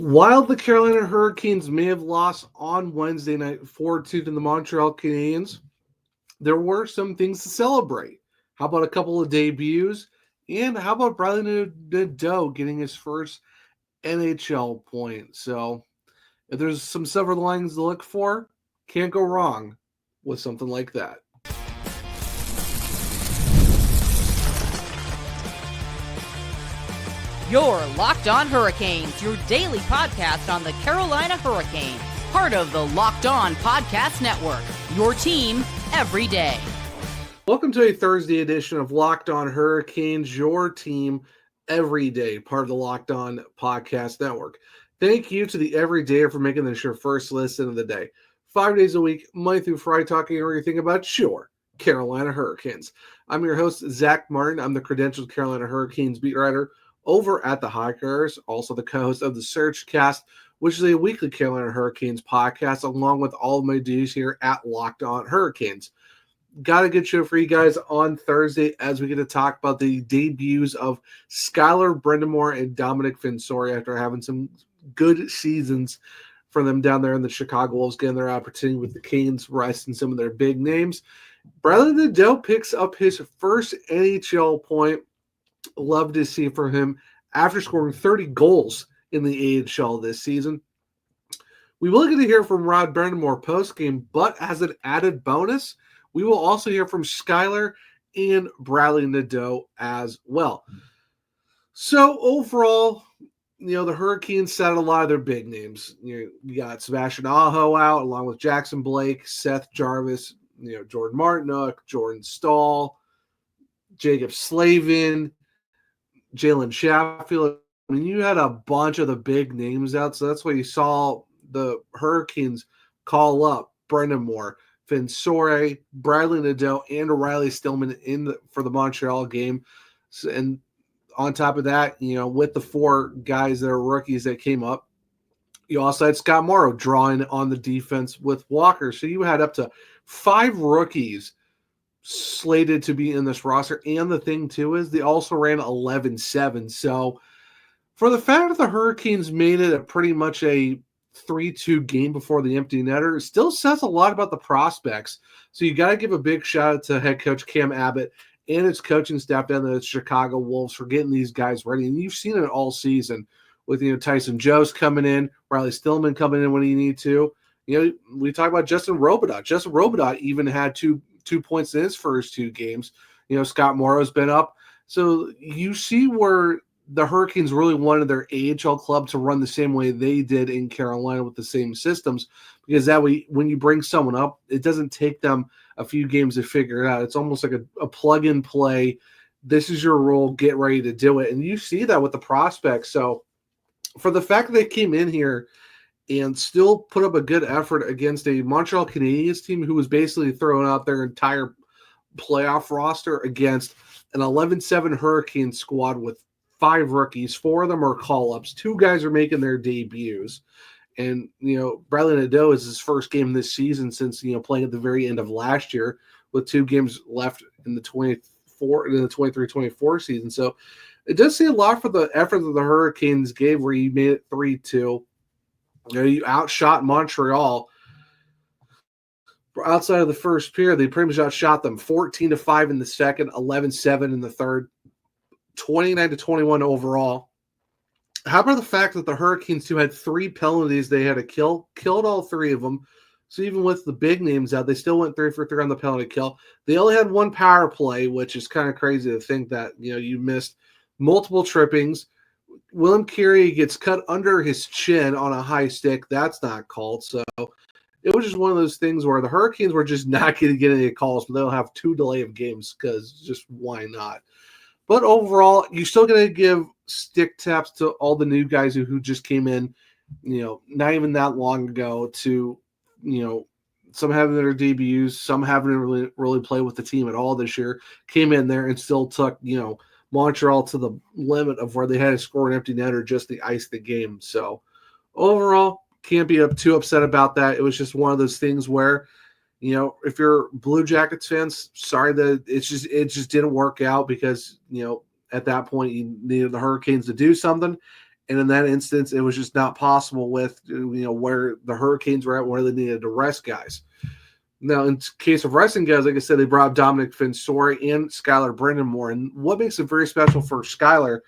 While the Carolina Hurricanes may have lost on Wednesday night 4-2 to the Montreal Canadiens, there were some things to celebrate. How about a couple of debuts? And how about Bradly Nadeau getting his first NHL point? So if there's some silver linings to look for, can't go wrong with something like that. Your Locked On Hurricanes, your daily podcast on the Carolina Hurricanes. Part of the Locked On Podcast Network, your team every day. Welcome to a Thursday edition of Locked On Hurricanes, your team every day, part of the Locked On Podcast Network. Thank you to the Everydayer for making this your first listen of the day. 5 days a week, Monday through Friday, talking everything about your Carolina Hurricanes. I'm your host, Zach Martin. I'm the credentialed Carolina Hurricanes beat writer over at the Hikers, also the co-host of the Surgecast, which is a weekly Carolina Hurricanes podcast, along with all of my duties here at Locked On Hurricanes. Got a good show for you guys on Thursday as we get to talk about the debuts of Skyler Bradly and Dominick Fensore after having some good seasons for them down there in the Chicago Wolves, getting their opportunity with the Canes, resting some of their big names. Bradly Nadeau picks up his first NHL point. Love to see from him after scoring 30 goals in the AHL this season. We will get to hear from Rod Brind'Amour postgame, but as an added bonus, we will also hear from Skyler and Bradly Nadeau as well. So overall, the Hurricanes set a lot of their big names. You got Sebastian Aho out, along with Jackson Blake, Seth Jarvis, Jordan Martinook, Jordan Staal, Jacob Slavin, Jalen Sheffield. I mean, you had a bunch of the big names out, so that's why you saw the Hurricanes call up Brind'Amour, Fensore, Bradly Nadeau, and Riley Stillman for the Montreal game. So, and on top of that, with the four guys that are rookies that came up, you also had Scott Morrow drawing on the defense with Walker. So you had up to 5 rookies slated to be in this roster. And the thing, too, is they also ran 11-7. So for the fact that the Hurricanes made it a pretty much a 3-2 game before the empty netter, it still says a lot about the prospects. So you got to give a big shout out to head coach Cam Abbott and his coaching staff down there at the Chicago Wolves for getting these guys ready. And you've seen it all season with, Tyson Jost coming in, Riley Stillman coming in when he need to. We talk about Justin Robidoux. Justin Robidoux even had two points in his first 2 games. Scott Morrow's been up. So you see where the Hurricanes really wanted their AHL club to run the same way they did in Carolina with the same systems, because that way, when you bring someone up, it doesn't take them a few games to figure it out. It's almost like a plug and play. This is your role. Get ready to do it. And you see that with the prospects. So for the fact that they came in here and still put up a good effort against a Montreal Canadiens team who was basically throwing out their entire playoff roster against an 11-7 Hurricane squad with 5 rookies. 4 of them are call-ups. 2 guys are making their debuts. And, Bradly Nadeau is his first game this season since, playing at the very end of last year with 2 games left in the 23-24 season. So it does say a lot for the effort that the Hurricanes gave where you made it 3-2. You outshot Montreal. Outside of the first period, they pretty much outshot them 14-5 in the second, 11-7 in the third, 29-21 overall. How about the fact that the Hurricanes, who had 3 penalties they had to killed all 3 of them. So even with the big names out, they still went 3 for 3 on the penalty kill. They only had 1 power play, which is kind of crazy to think that, you missed multiple trippings. Willem Carey gets cut under his chin on a high stick. That's not called. So it was just one of those things where the Hurricanes were just not going to get any calls, but they'll have 2 delay of games because just why not? But overall, you're still going to give stick taps to all the new guys who just came in, not even that long ago to, some having their debuts, some haven't really played with the team at all this year, came in there and still took, Montreal to the limit of where they had to score an empty netter just to ice the game. So overall, can't be too upset about that. It was just one of those things where, if you're Blue Jackets fans, sorry that it just didn't work out because, at that point you needed the Hurricanes to do something. And in that instance, it was just not possible with, where the Hurricanes were at, where they needed to rest guys. Now, in case of resting guys, like I said, they brought Dominick, Fensore, and Skyler Bradly. And what makes it very special for Skyler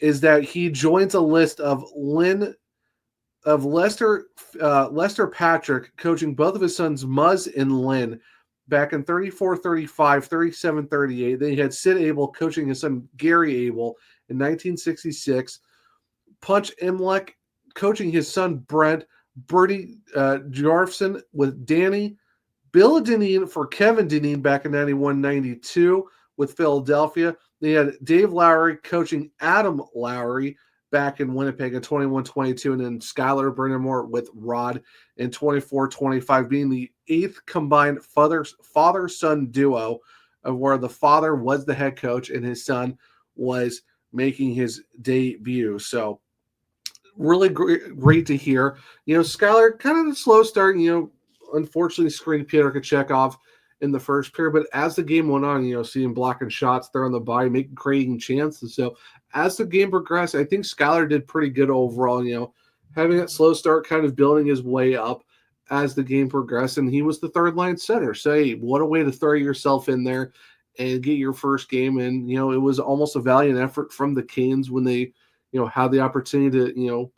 is that he joins a list of Lester Patrick coaching both of his sons, Muzz and Lynn, back in 34-35, 37-38. Then he had Sid Abel coaching his son, Gary Abel, in 1966. Punch Imlek coaching his son, Brent. Bertie Jarfson with Danny. Bill Dineen for Kevin Dineen back in 91-92 with Philadelphia. They had Dave Lowry coaching Adam Lowry back in Winnipeg in 21-22, and then Skyler Bradly with Rod in 24-25, being the 8th combined father-son duo of where the father was the head coach and his son was making his debut. So really great to hear. Skyler kind of a slow start, unfortunately screened Peter Kochetkov in the first period, but as the game went on, seeing blocking shots, throwing the body, creating chances. So as the game progressed, I think Skyler did pretty good overall, having that slow start, kind of building his way up as the game progressed, and he was the third line center. So hey, what a way to throw yourself in there and get your first game. And, it was almost a valiant effort from the Canes when they, had the opportunity to,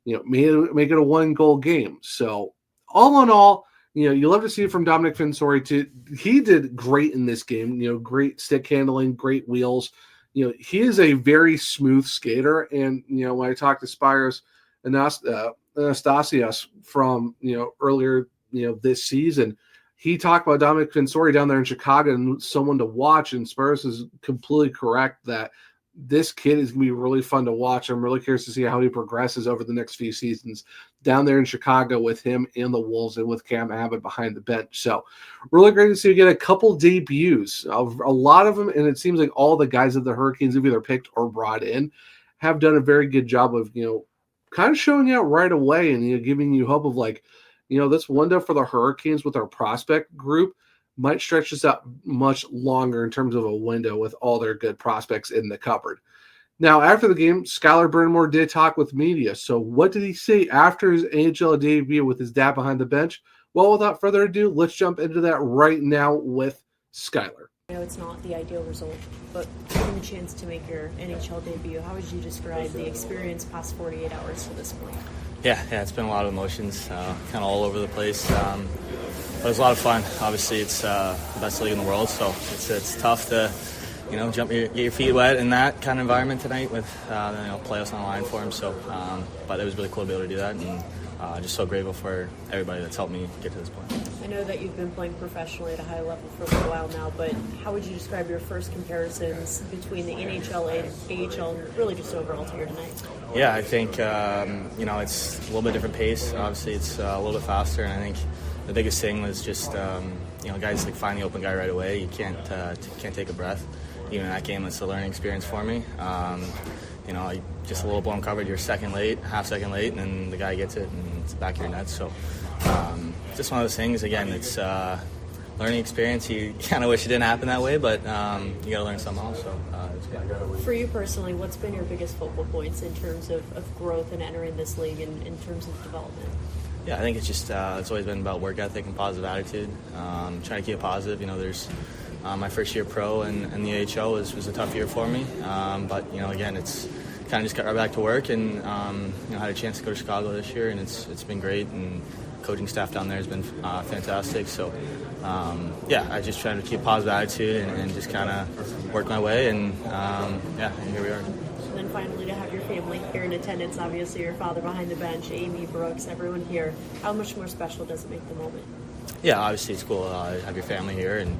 make it a 1-goal game. So all in all, you love to see it from Dominick Fensore too. He did great in this game, great stick handling, great wheels. He is a very smooth skater. And, when I talked to Spires Anastasios from, earlier, this season, he talked about Dominick Fensore down there in Chicago and someone to watch. And Spurs is completely correct that this kid is going to be really fun to watch. I'm really curious to see how he progresses over the next few seasons down there in Chicago with him and the Wolves and with Cam Abbott behind the bench. So really great to see you get a couple debuts of a lot of them. And it seems like all the guys that the Hurricanes have either picked or brought in have done a very good job of, kind of showing out right away and, giving you hope of this window for the Hurricanes with our prospect group might stretch this out much longer in terms of a window with all their good prospects in the cupboard. Now, after the game, Skyler Bradly did talk with media. So what did he say after his NHL debut with his dad behind the bench? Well, without further ado, let's jump into that right now with Skyler. I know it's not the ideal result, but given the chance to make your NHL debut, how would you describe the experience past 48 hours to this point? Yeah, it's been a lot of emotions, kind of all over the place. But it was a lot of fun. Obviously, it's the best league in the world, so it's tough to, get your feet wet in that kind of environment tonight with, playoffs on the line for him. So, but it was really cool to be able to do that, and just so grateful for everybody that's helped me get to this point. I know that you've been playing professionally at a high level for a little while now, but how would you describe your first comparisons between the NHL and AHL, and really just overall to here tonight? Yeah, I think, it's a little bit different pace. Obviously, it's a little bit faster, and I think the biggest thing was just, guys find the open guy right away. You can't take a breath. Even in that game, it's a learning experience for me. Just a little blown covered, you're half second late, and then the guy gets it, and it's the back of your net. So just one of those things. Again, it's learning experience. You kind of wish it didn't happen that way, but you got to learn somehow. So it's good. For you personally, what's been your biggest focal points in terms of growth and entering this league and in terms of development? Yeah, I think it's just it's always been about work ethic and positive attitude. Trying to keep it positive. There's my first year pro and the AHL was a tough year for me. But again, it's kind of just got right back to work and had a chance to go to Chicago this year, and it's been great. And coaching staff down there has been fantastic. So I just try to keep a positive attitude and just kind of work my way. And and here we are. And then finally, to have your family here in attendance, obviously your father behind the bench, Amy, Brooks, everyone here. How much more special does it make the moment? Yeah, obviously it's cool to have your family here, and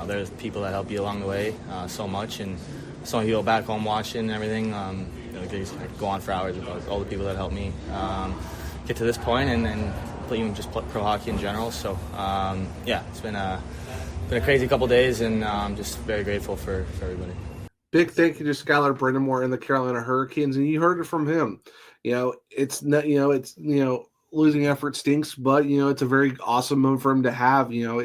there's people that help you along the way so much, and so many people back home watching and everything. I could go on for hours about all the people that helped me get to this point, and even just pro hockey in general. So it's been a crazy couple days, and I'm just very grateful for everybody. Big thank you to Skyler Bradly and the Carolina Hurricanes, and you heard it from him. It's not, losing effort stinks, but it's a very awesome moment for him to have. You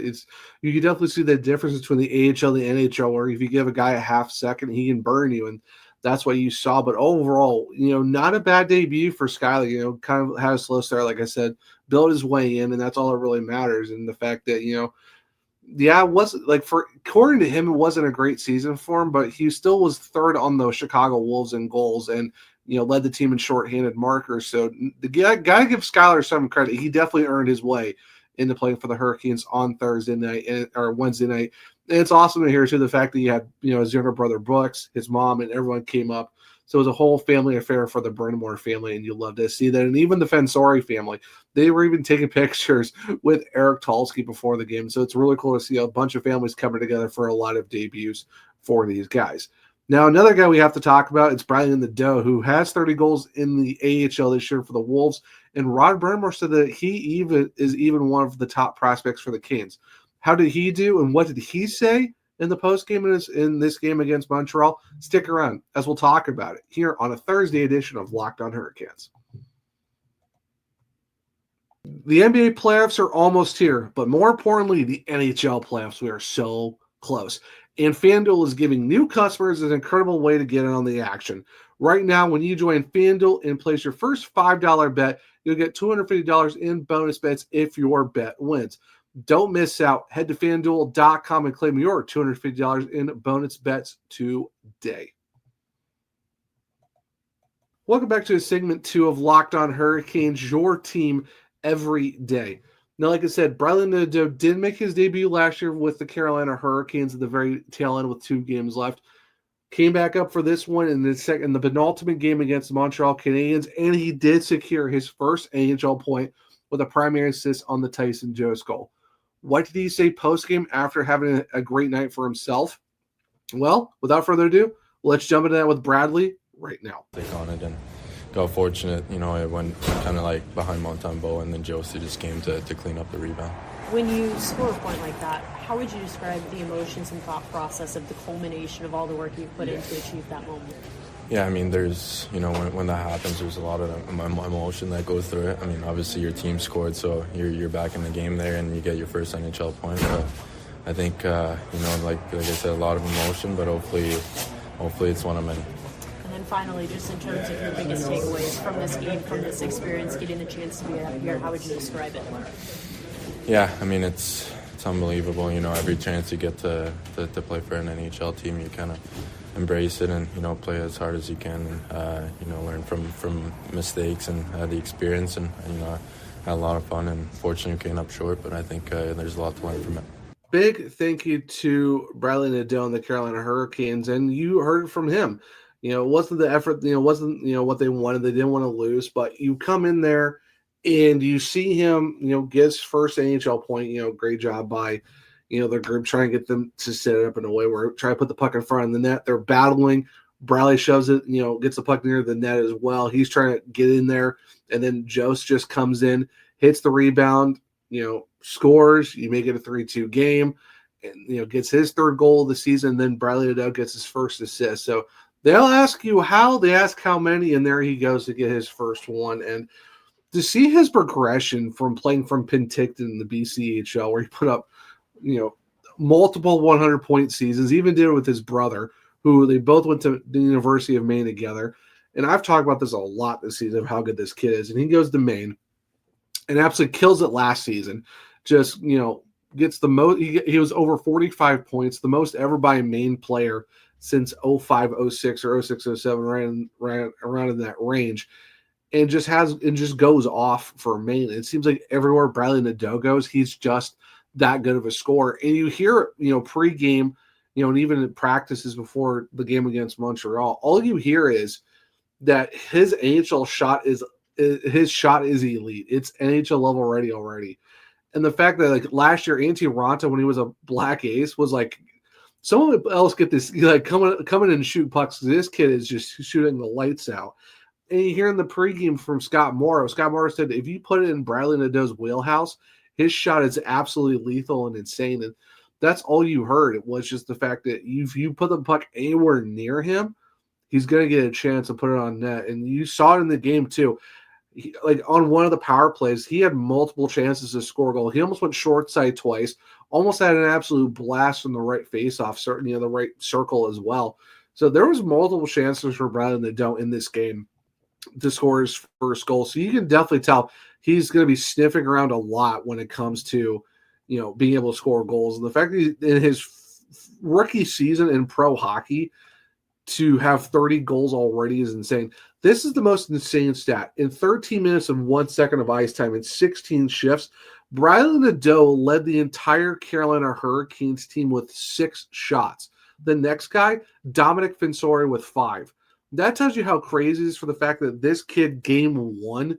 can definitely see the difference between the AHL and the NHL, where if you give a guy a half second, he can burn you, and that's what you saw. But overall, not a bad debut for Skyler. Kind of had a slow start, like I said, built his way in, and that's all that really matters. And the fact that, yeah, it wasn't like according to him, it wasn't a great season for him, but he still was third on the Chicago Wolves in goals and, led the team in shorthanded markers. So the guy got to give Skyler some credit. He definitely earned his way into playing for the Hurricanes on Thursday night or Wednesday night. And it's awesome to hear too the fact that you had, his younger brother Brooks, his mom, and everyone came up. So it was a whole family affair for the Brind'Amour family, and you love to see that. And even the Fensore family, they were even taking pictures with Eric Tulsky before the game. So it's really cool to see a bunch of families coming together for a lot of debuts for these guys. Now, another guy we have to talk about is Nadeau, who has 30 goals in the AHL this year for the Wolves. And Rod Brind'Amour said that he is one of the top prospects for the Canes. How did he do, and what did he say in the postgame in this game against Montreal? Stick around as we'll talk about it here on a Thursday edition of Locked On Hurricanes. The NBA playoffs are almost here, but more importantly, the NHL playoffs. We are so close. And FanDuel is giving new customers an incredible way to get in on the action. Right now, when you join FanDuel and place your first $5 bet, you'll get $250 in bonus bets if your bet wins. Don't miss out. Head to FanDuel.com and claim your $250 in bonus bets today. Welcome back to segment 2 of Locked On Hurricanes, your team every day. Now, like I said, Nadeau did make his debut last year with the Carolina Hurricanes at the very tail end with 2 games left. Came back up for this one in the penultimate game against the Montreal Canadiens, and he did secure his first NHL point with a primary assist on the Tyson Jost goal. What did he say post-game after having a great night for himself? Well, without further ado, let's jump into that with Bradly right now. Take on it and got fortunate. It went kind of like behind Montembeault, and then Jost just came to clean up the rebound. When you score a point like that, how would you describe the emotions and thought process of the culmination of all the work you put in to achieve that moment? Yeah, there's, when that happens, there's a lot of emotion that goes through it. Obviously your team scored, so you're back in the game there and you get your first NHL point. But I think, like I said, a lot of emotion, but hopefully it's one of many. And then finally, just in terms of your biggest takeaways from this game, from this experience, getting the chance to be up here, how would you describe it? Yeah, it's unbelievable. Every chance you get to play for an NHL team, you kind of embrace it and play as hard as you can and learn from mistakes and the experience and had a lot of fun and fortunately came up short, but I think there's a lot to learn from it. Big thank you to Nadeau and the Carolina Hurricanes, and you heard it from him. It wasn't the effort, wasn't what they wanted. They didn't want to lose, but you come in there and you see him, get his first NHL point. Great job by their group trying to get them to set it up in a way where try to put the puck in front of the net. They're battling. Bradly shoves it, gets the puck near the net as well. He's trying to get in there, and then Jost just comes in, hits the rebound, scores. You make it a 3-2 game, and gets his third goal of the season. And then Nadeau gets his first assist. So they'll ask you how, they ask how many, and there he goes to get his first one. And to see his progression from playing from Penticton in the BCHL, where he put up multiple 100-point seasons, even did it with his brother, who they both went to the University of Maine together. And I've talked about this a lot this season of how good this kid is. And he goes to Maine and absolutely kills it last season. Just, gets the most. He was over 45 points, the most ever by a Maine player since 05, 06, or 06, 07, right around in that range. And just goes off for Maine. It seems like everywhere Nadeau goes, he's just that good of a scorer. And you hear, pre-game, and even in practices before the game against Montreal, all you hear is that his NHL shot is elite. It's NHL level ready already. And the fact that like last year, Antti Raanta, when he was a Black Ace, was like, someone else get this, like come in and shoot pucks. This kid is just shooting the lights out. And you hear in the pregame from Scott Morrow said if you put it in Nadeau's wheelhouse, his shot is absolutely lethal and insane. And that's all you heard. It was just the fact that if you put the puck anywhere near him, he's going to get a chance to put it on net. And you saw it in the game too. Like on one of the power plays, he had multiple chances to score a goal. He almost went short side twice, almost had an absolute blast from the right faceoff, certainly the right circle as well. So there was multiple chances for Bradly Nadeau in this game to score his first goal. So you can definitely tell he's going to be sniffing around a lot when it comes to, being able to score goals. And the fact that in his rookie season in pro hockey to have 30 goals already is insane. This is the most insane stat. In 13 minutes and 1 second of ice time and 16 shifts, Bradly Nadeau led the entire Carolina Hurricanes team with 6 shots. The next guy, Dominick Fensore, with 5. That tells you how crazy it is for the fact that this kid, game 1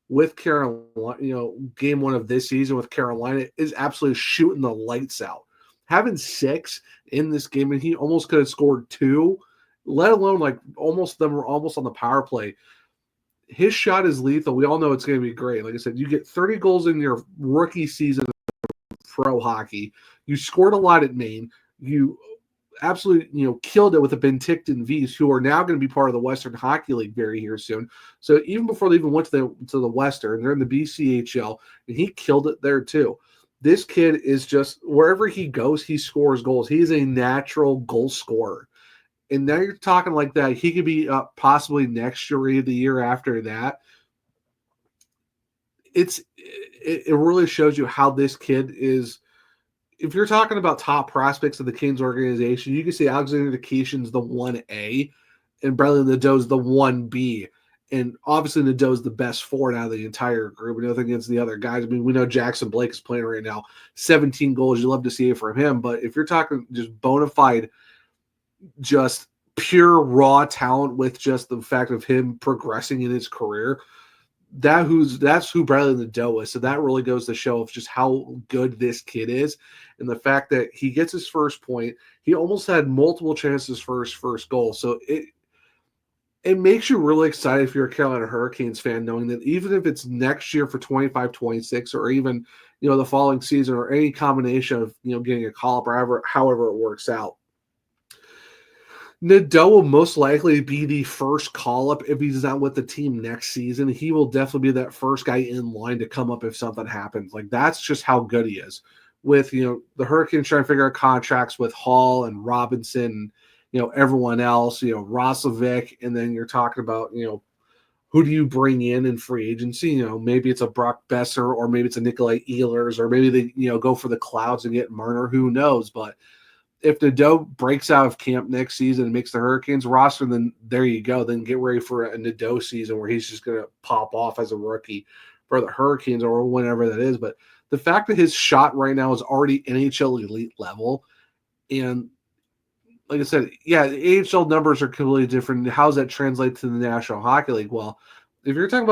with Carolina, game 1 of this season with Carolina, is absolutely shooting the lights out. Having 6 in this game, and he almost could have scored 2, let alone them were almost on the power play. His shot is lethal. We all know it's going to be great. Like I said, you get 30 goals in your rookie season of pro hockey. You scored a lot at Maine. You absolutely, killed it with the Penticton Vs, who are now going to be part of the Western Hockey League very here soon. So even before they even went to the Western, they're in the BCHL, and he killed it there too. This kid is just, wherever he goes, he scores goals. He's a natural goal scorer. And now you're talking like that. He could be possibly next year or the year after that. It really shows you how this kid is. If you're talking about top prospects of the Kings organization, you can say Alexander Nikishin's the 1A and Bradly Nadeau's the 1B. And obviously Nadeau's the best forward out of the entire group. Nothing against the other guys. I mean, we know Jackson Blake is playing right now. 17 goals. You love to see it from him. But if you're talking just bona fide, just pure raw talent with just the fact of him progressing in his career, that's who Bradly Nadeau is. So that really goes to show of just how good this kid is, and the fact that he gets his first point. He almost had multiple chances for his first goal. So it makes you really excited if you're a Carolina Hurricanes fan, knowing that even if it's next year for 25-26, or even the following season, or any combination of getting a call up, or however it works out, Nadeau will most likely be the first call-up if he's not with the team next season. He will definitely be that first guy in line to come up if something happens. That's just how good he is. With, the Hurricanes trying to figure out contracts with Hall and Robinson, everyone else, Roslovic, and then you're talking about, who do you bring in free agency? Maybe it's a Brock Besser, or maybe it's a Nikolai Ehlers, or maybe they, go for the Clouds and get Marner. Who knows? But if Nadeau breaks out of camp next season and makes the Hurricanes roster, then there you go. Then get ready for a Nadeau season where he's just going to pop off as a rookie for the Hurricanes or whenever that is. But the fact that his shot right now is already NHL elite level, and like I said, yeah, the AHL numbers are completely different. How does that translate to the National Hockey League? Well, if you're talking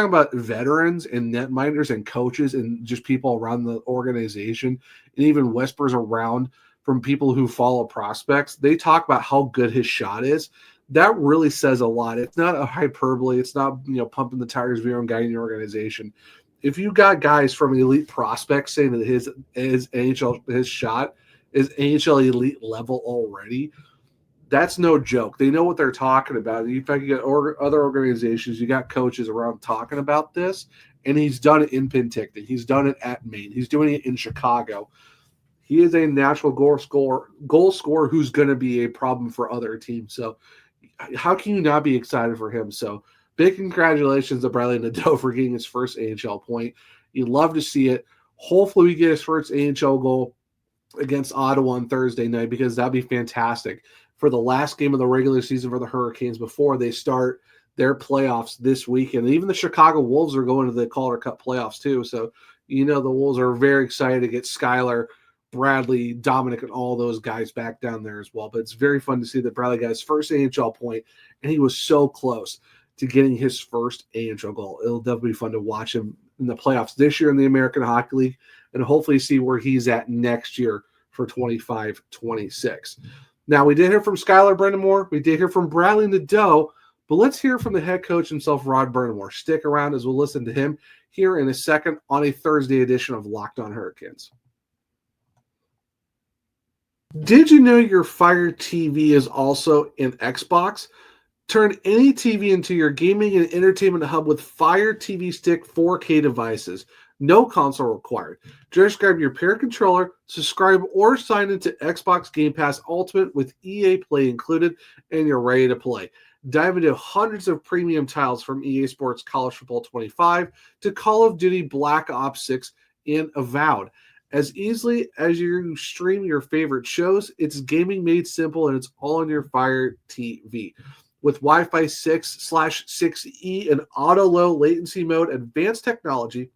about veterans and netminders and coaches and just people around the organization, and even whispers around from people who follow prospects, they talk about how good his shot is. That really says a lot. It's not a hyperbole. It's not, pumping the tires of your own guy in your organization. If you got guys from elite prospects saying that his shot is NHL elite level already, that's no joke. They know what they're talking about. In fact, you got other organizations, you got coaches around talking about this, and he's done it in Penticton. He's done it at Maine. He's doing it in Chicago. He is a natural goal scorer who's going to be a problem for other teams. So how can you not be excited for him? So big congratulations to Bradly Nadeau for getting his first AHL point. You'd love to see it. Hopefully we get his first AHL goal against Ottawa on Thursday night, because that'd be fantastic for the last game of the regular season for the Hurricanes before they start their playoffs this weekend. Even the Chicago Wolves are going to the Calder Cup playoffs too. So, the Wolves are very excited to get Skyler, Bradly, Dominick, and all those guys back down there as well. But it's very fun to see that Bradly got his first AHL point, and he was so close to getting his first AHL goal. It'll definitely be fun to watch him in the playoffs this year in the American Hockey League, and hopefully see where he's at next year for 25-26. Now, we did hear from Skyler Bradly. We did hear from Bradly Nadeau, but let's hear from the head coach himself, Rod Brind'Amour. Stick around as we'll listen to him here in a second on a Thursday edition of Locked On Hurricanes. Did you know your Fire TV is also an Xbox? Turn any TV into your gaming and entertainment hub with Fire TV Stick 4K devices. No console required. Just grab your pair controller, subscribe or sign into Xbox Game Pass Ultimate with EA Play included, and you're ready to play. Dive into hundreds of premium titles from EA Sports College Football 25 to Call of Duty Black Ops 6 and Avowed. As easily as you stream your favorite shows, it's gaming made simple, and it's all on your Fire TV. With Wi-Fi 6/6E and auto low latency mode, advanced technology,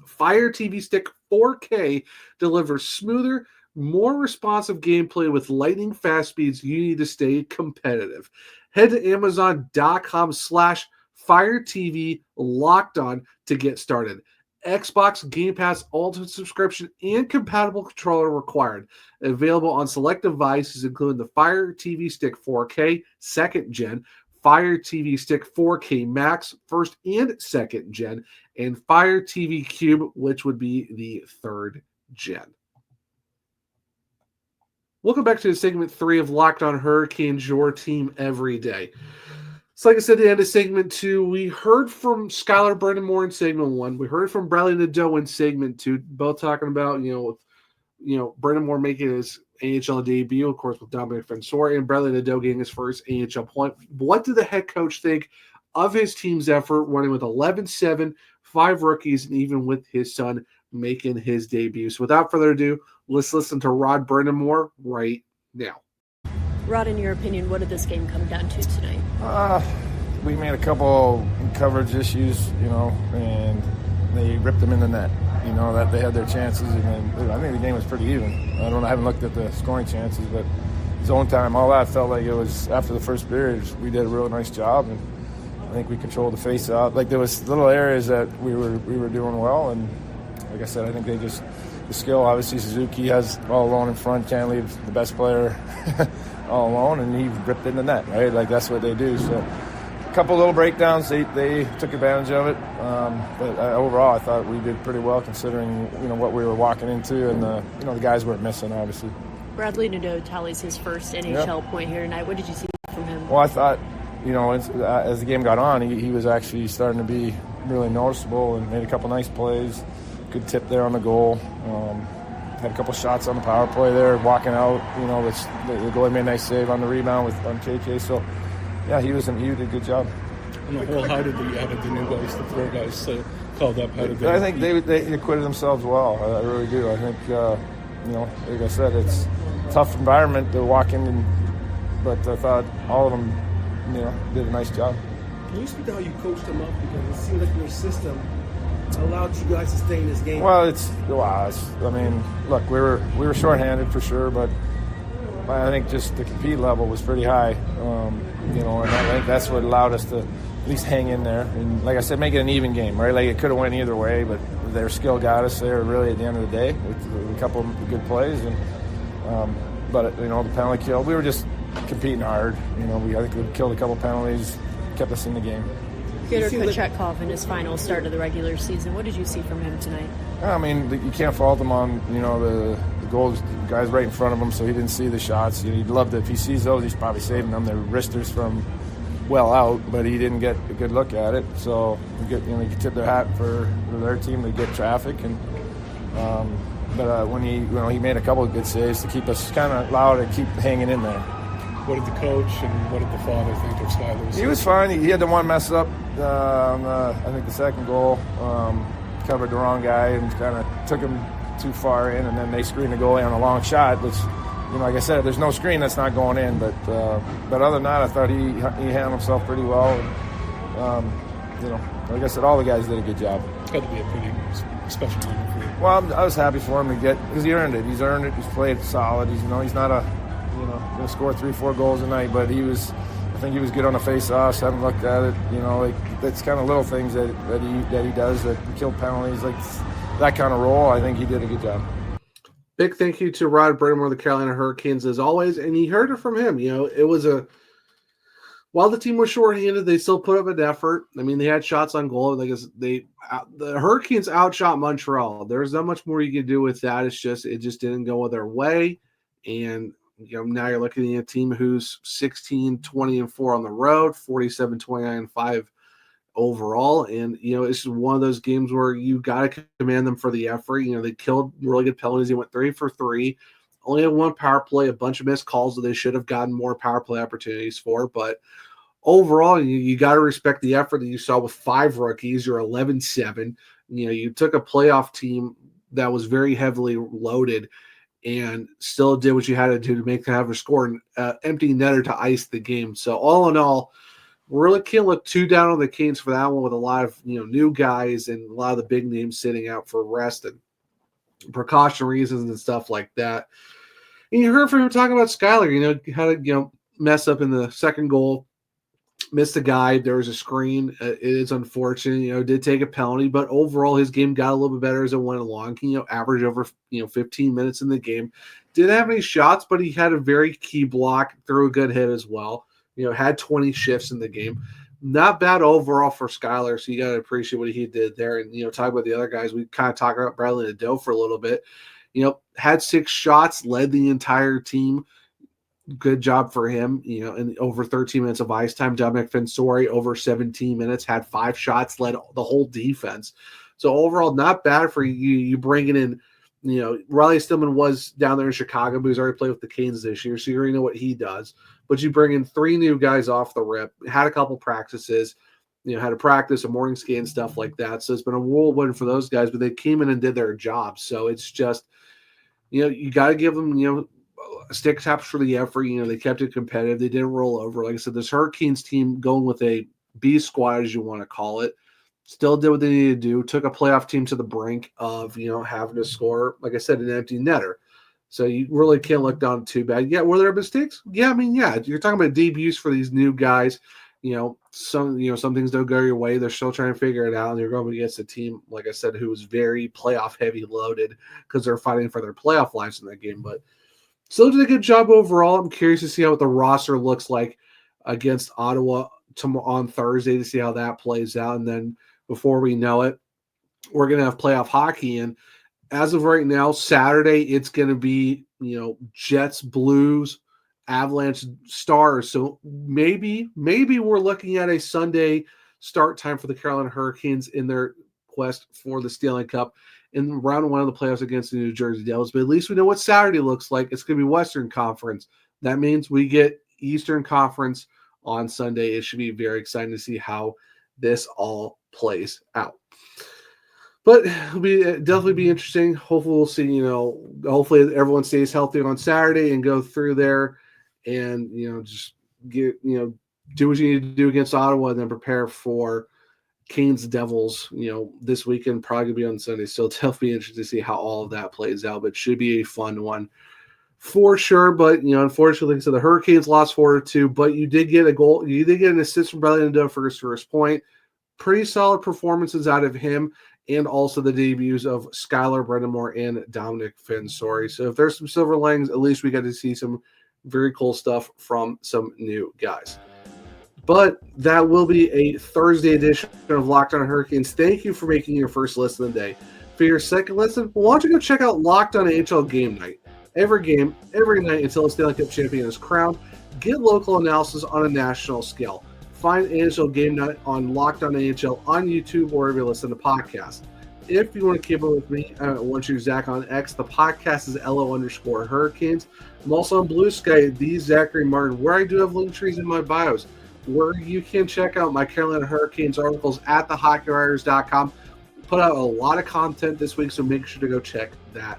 Fire TV Stick 4K delivers smoother, more responsive gameplay with lightning fast speeds you need to stay competitive. Head to Amazon.com/Fire TV Locked On to get started. Xbox Game Pass Ultimate subscription and compatible controller required. Available on select devices, including the Fire TV Stick 4K 2nd Gen, Fire TV Stick 4K Max 1st and 2nd Gen, and Fire TV Cube, which would be the 3rd Gen. Welcome back to segment 3 of Locked On Hurricanes, your team every day. So like I said at the end of segment 2, we heard from Skyler Bradly in segment 1. We heard from Bradly Nadeau in segment 2, both talking about, Brind'Amour making his AHL debut, of course, with Dominick Fensore, and Bradly Nadeau getting his first AHL point. What did the head coach think of his team's effort, running with 11-7, 5 rookies, and even with his son making his debut? So without further ado, let's listen to Rod Brind'Amour right now. Rod, in your opinion, what did this game come down to tonight? We made a couple coverage issues, and they ripped them in the net. That they had their chances, and then I think the game was pretty even. I haven't looked at the scoring chances, but zone time, all that felt like it was after the first period. We did a real nice job, and I think we controlled the face-out. Like there was little areas that we were doing well, and like I said, I think they just the skill. Obviously, Suzuki has all alone in front, can't leave the best player all alone, and he ripped in the net, right? Like that's what they do. So a couple little breakdowns, they took advantage of it. But overall, I thought we did pretty well considering what we were walking into, and the guys weren't missing, obviously. Bradly Nadeau tallies his first NHL point here tonight. What did you see from him? Well, I thought as the game got on, he was actually starting to be really noticeable and made a couple nice plays. Good tip there on the goal. Had a couple shots on the power play there, walking out. Which the goalie made a nice save on the rebound on KK. So, yeah, he did a good job. On the whole, how did the new guys, the 4 guys, called up? How did they? I think they acquitted themselves well. I really do. I think like I said, it's a tough environment to walk in, but I thought all of them, did a nice job. Can you speak to how you coached them up? Because it seemed like your system allowed you guys to stay in this game. Well, look, we were shorthanded for sure, but I think just the compete level was pretty high, and I think that's what allowed us to at least hang in there. And like I said, make it an even game, right? Like it could have went either way, but their skill got us there really at the end of the day with a couple of good plays. And but the penalty kill, we were just competing hard. I think we killed a couple penalties, kept us in the game. Fyodor Kochetkov in his final start of the regular season. What did you see from him tonight? I mean, you can't fault him on the goals. The guy's right in front of him, so he didn't see the shots. He'd love to. If he sees those, he's probably saving them. They're wristers from well out, but he didn't get a good look at it. So you tip their hat for their team to get traffic. And when he made a couple of good saves to keep us kind of allowed to keep hanging in there. What did the coach and what did the father think of Skyler? He was fine. He had the one mess up on I think the second goal. Covered the wrong guy and kind of took him too far in, and then they screened the goalie on a long shot, which, like I said, there's no screen that's not going in. But other than that, I thought he handled himself pretty well. And, like I said, all the guys did a good job. It's got to be a pretty special moment for you. Well, I was happy for him to get, because he earned it. He's earned it. He's played solid. He's not a going to score 3-4 goals a night, but I think he was good on the face-offs. Haven't looked at it. That's kind of little things that he does that kill penalties, like that kind of role. I think he did a good job. Big thank you to Rod Brind'Amour of the Carolina Hurricanes as always, and you heard it from him. It was while the team was shorthanded, they still put up an effort. I mean, they had shots on goal. The Hurricanes outshot Montreal. There's not much more you can do with that. It just didn't go their way, and now you're looking at a team who's 16-20-4 on the road, 47-29-5 overall. And, it's just one of those games where you got to commend them for the effort. They killed really good penalties. They went 3 for 3, only had 1 power play, a bunch of missed calls that they should have gotten more power play opportunities for. But overall, you got to respect the effort that you saw with 5 rookies. You're 11-7. You took a playoff team that was very heavily loaded and still did what you had to do to make them have a score, and empty netter to ice the game. So all in all, really can't look too down on the Canes for that one, with a lot of new guys and a lot of the big names sitting out for rest and precaution reasons and stuff like that. And you heard from him talking about Skyler, had to mess up in the second goal, missed a guy. There was a screen. It is unfortunate, did take a penalty, but overall his game got a little bit better as it went along. He, averaged over 15 minutes in the game. Didn't have any shots, but he had a very key block, threw a good hit as well. Had 20 shifts in the game. Not bad overall for Skyler, so you got to appreciate what he did there. And, talk about the other guys. We kind of talked about Bradly Nadeau for a little bit. Had 6 shots, led the entire team. Good job for him, in over 13 minutes of ice time. Dominick Fensore, over 17 minutes, had 5 shots, led the whole defense. So overall, not bad for you bringing in, Riley Stillman was down there in Chicago, but he's already played with the Canes this year, so you already know what he does. But you bring in 3 new guys off the rip, had a couple practices, had a practice, a morning skate, and stuff like that. So it's been a whirlwind for those guys, but they came in and did their job. So it's just, you got to give them, stick taps for the effort. They kept it competitive. They didn't roll over. Like I said, this Hurricanes team, going with a B squad, as you want to call it, still did what they needed to do. Took a playoff team to the brink of, having to score, like I said, an empty netter. So you really can't look down too bad. Yeah, were there mistakes? Yeah, you're talking about debuts for these new guys. Some things don't go your way. They're still trying to figure it out, and you're going against a team, like I said, who was very playoff heavy loaded because they're fighting for their playoff lives in that game. But still did a good job overall. I'm curious to see how the roster looks like against Ottawa on Thursday, to see how that plays out. And then before we know it, we're going to have playoff hockey. And as of right now, Saturday, it's going to be, Jets, Blues, Avalanche, Stars. So maybe we're looking at a Sunday start time for the Carolina Hurricanes in their quest for the Stanley Cup in round 1 of the playoffs against the New Jersey Devils. But at least we know what Saturday looks like. It's going to be Western Conference. That means we get Eastern Conference on Sunday. It should be very exciting to see how this all plays out. But it'll definitely be interesting. Hopefully we'll see, hopefully everyone stays healthy on Saturday and go through there and, just get, do what you need to do against Ottawa and then prepare for Canes Devils, this weekend, probably gonna be on Sunday. So it'll definitely be interesting to see how all of that plays out, but it should be a fun one for sure. But, unfortunately, so the Hurricanes lost 4-2, but you did get a goal. You did get an assist from Bradly Nadeau for his first point. Pretty solid performances out of him, and also the debuts of Skyler Bradly and Dominick Fensore. So if there's some silver linings, at least we got to see some very cool stuff from some new guys. But that will be a Thursday edition of Locked On Hurricanes. Thank you for making your first listen of the day. For your second listen, why don't you go check out Locked On NHL Game Night. Every game, every night until a Stanley Cup champion is crowned. Get local analysis on a national scale. Find NHL Game Night on Locked On NHL on YouTube or wherever you listen to podcasts. If you want to keep up with me, once you're Zach on X, the podcast is LO_Hurricanes. I'm also on Blue Sky, the Zachary Martin, where I do have link trees in my bios, where you can check out my Carolina Hurricanes articles at thehockeywriters.com. Put out a lot of content this week, so make sure to go check that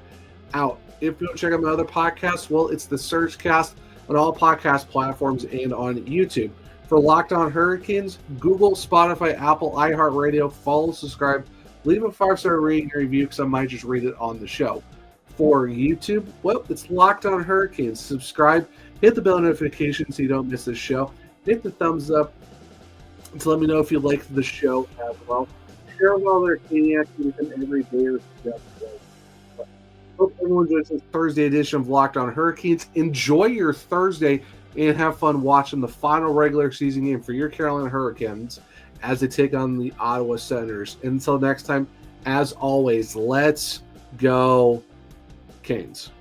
out. If you want to check out my other podcasts, well, it's the Surgecast on all podcast platforms and on YouTube. For Locked On Hurricanes, Google, Spotify, Apple, iHeartRadio, follow, subscribe, leave a 5-star rating and review because I might just read it on the show. For YouTube, well, it's Locked On Hurricanes. Subscribe, hit the bell notification so you don't miss this show. Hit the thumbs up to let me know if you like the show as well. Share all their Canadian activities every day or so. Hope everyone enjoys this Thursday edition of Locked On Hurricanes. Enjoy your Thursday and have fun watching the final regular season game for your Carolina Hurricanes as they take on the Ottawa Senators. Until next time, as always, let's go Canes.